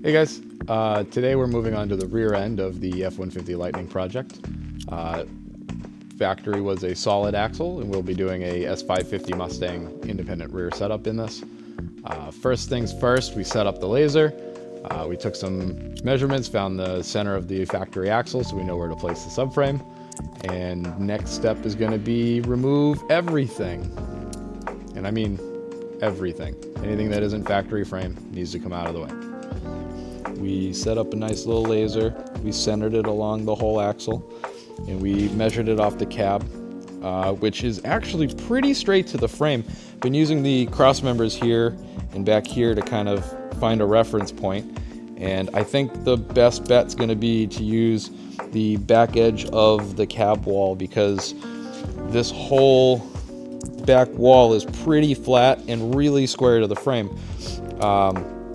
Hey guys, today we're moving on to the rear end of the F150 Lightning project. Factory was a solid axle, and we'll be doing a S550 Mustang independent rear setup in this. First things first, we set up the laser. We took some measurements, found the center of the factory axle so we know where to place the subframe. And next step is going to be remove everything. And I mean everything. Anything that isn't factory frame needs to come out of the way. We set up a nice little laser, we centered it along the whole axle, and we measured it off the cab, which is actually pretty straight to the frame. Been using the cross members here and back here to kind of find a reference point, and I think the best bet's going to be to use the back edge of the cab wall, because this whole back wall is pretty flat and really square to the frame.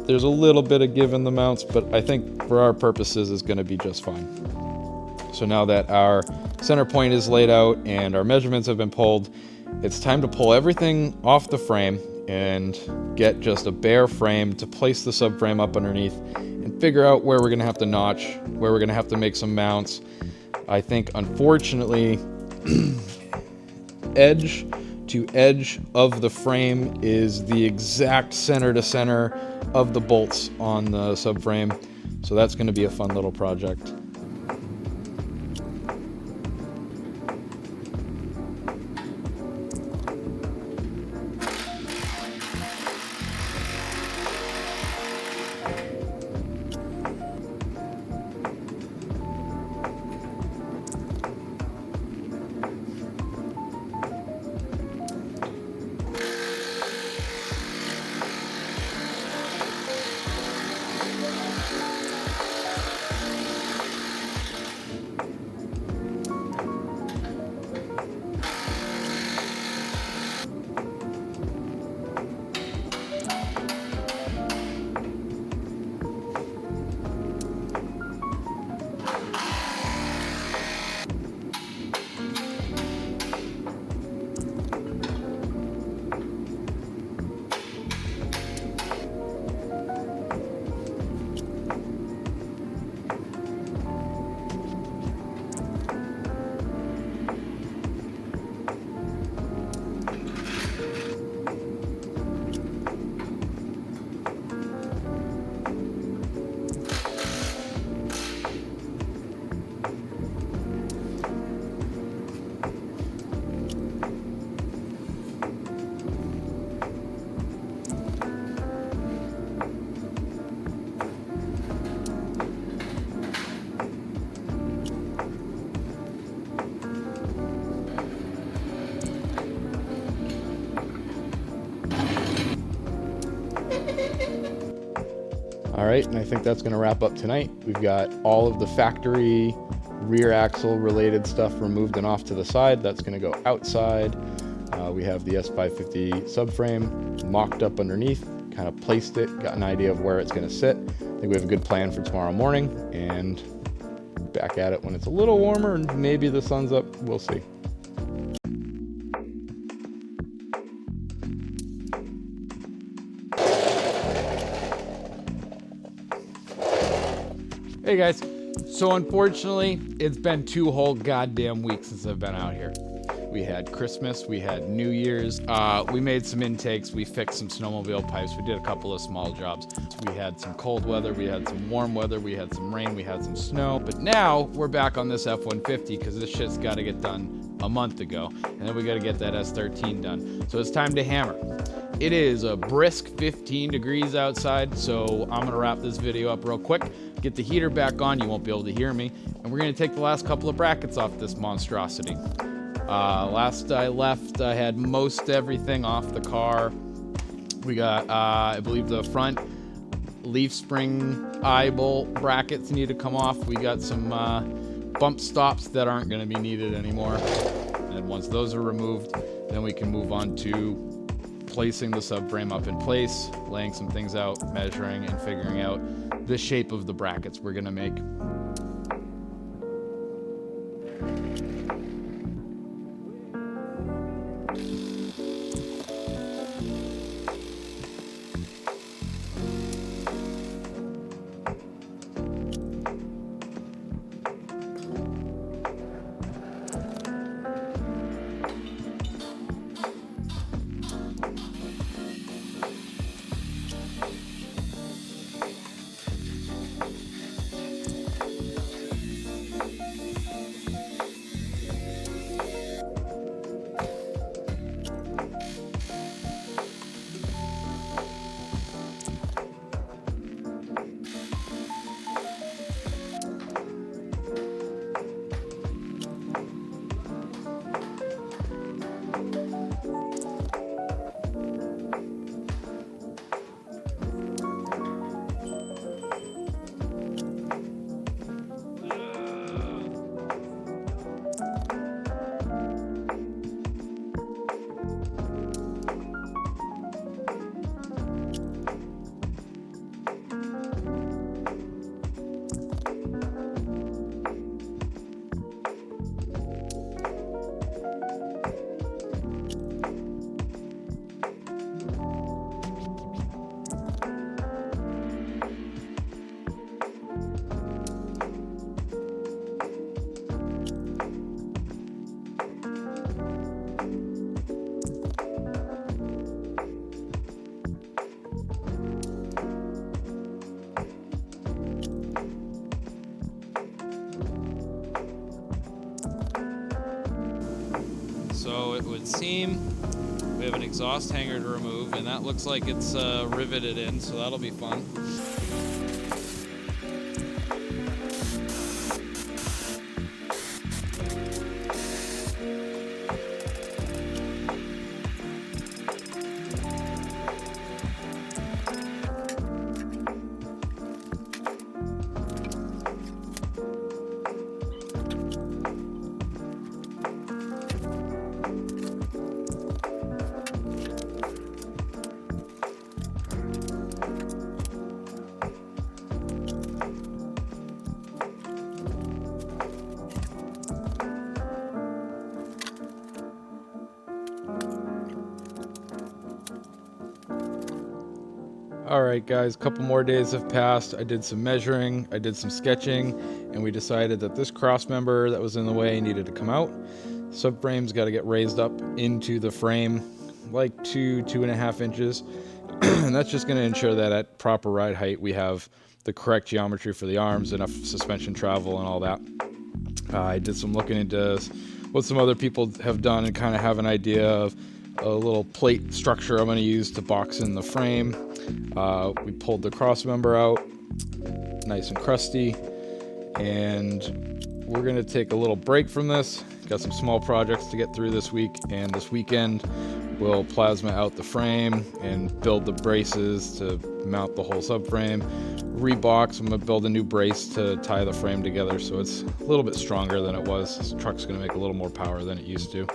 There's a little bit of give in the mounts, but I think for our purposes it's going to be just fine. So now that our center point is laid out and our measurements have been pulled, it's time to pull everything off the frame and get just a bare frame to place the subframe up underneath and figure out where we're going to have to notch, where we're going to have to make some mounts. I think, unfortunately, edge to edge of the frame is the exact center to center of the bolts on the subframe, so that's going to be a fun little project. All right, and I think that's going to wrap up tonight. We've got all of the factory rear axle related stuff removed and off to the side. That's going to go outside. We have the S550 subframe mocked up underneath, kind of placed it, got an idea of where it's going to sit. I think we have a good plan for tomorrow morning, and back at it when it's a little warmer and maybe the sun's up. We'll see. Hey guys, so unfortunately, it's been 2 whole goddamn weeks since I've been out here. We had Christmas, we had New Year's, we made some intakes, we fixed some snowmobile pipes, we did a couple of small jobs. We had some cold weather, we had some warm weather, we had some rain, we had some snow, but now we're back on this F150 because this shit's got to get done a month ago, and then we got to get that S13 done. So it's time to hammer. It is a brisk 15 degrees outside, so I'm gonna wrap this video up real quick, get the heater back on, you won't be able to hear me, and we're gonna take the last couple of brackets off this monstrosity. Last I left, I had most everything off the car. We got, I believe, the front leaf spring eye bolt brackets need to come off. We got some bump stops that aren't gonna be needed anymore. And once those are removed, then we can move on to placing the subframe up in place, laying some things out, measuring, and figuring out the shape of the brackets we're gonna make. it would seem. We have an exhaust hanger to remove, and that looks like it's riveted in, so that'll be fun. Alright guys, a couple more days have passed. I did some measuring, I did some sketching, and we decided that this cross member that was in the way needed to come out. Subframe's got to get raised up into the frame like 2.5 inches. And that's just going to ensure that at proper ride height we have the correct geometry for the arms, enough suspension travel and all that. I did some looking into what some other people have done and kind of have an idea of a little plate structure I'm going to use to box in the frame. We pulled the cross member out, nice and crusty, and we're going to take a little break from this. Got some small projects to get through this week, and this weekend we'll plasma out the frame and build the braces to mount the whole subframe. Rebox, I'm going to build a new brace to tie the frame together so it's a little bit stronger than it was. This truck's going to make a little more power than it used to.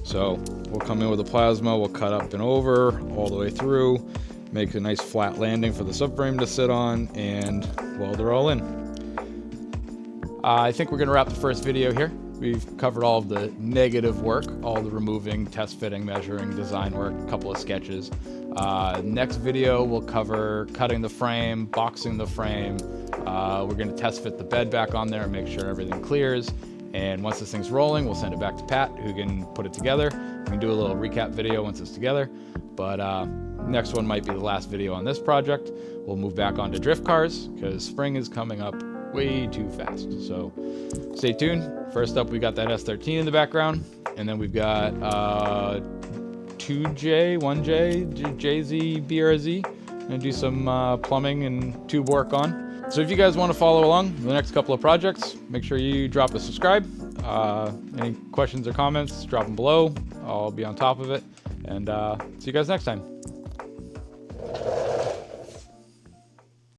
So we'll come in with a plasma, we'll cut up and over all the way through, make a nice flat landing for the subframe to sit on, and weld her all in. I think we're going to wrap the first video here. We've covered all of the negative work, all the removing, test fitting, measuring, design work, a couple of sketches. Next video we'll cover cutting the frame, boxing the frame. We're going to test fit the bed back on there and make sure everything clears. And once this thing's rolling, we'll send it back to Pat, who can put it together. We can do a little recap video once it's together. But next one might be the last video on this project. We'll move back onto drift cars because spring is coming up way too fast. So stay tuned. First up, we got that S13 in the background, and then we've got 2J, 1J, JZ, BRZ, and do some plumbing and tube work on. So if you guys want to follow along the next couple of projects, make sure you drop a subscribe. Any questions or comments, drop them below. I'll be on top of it, and see you guys next time.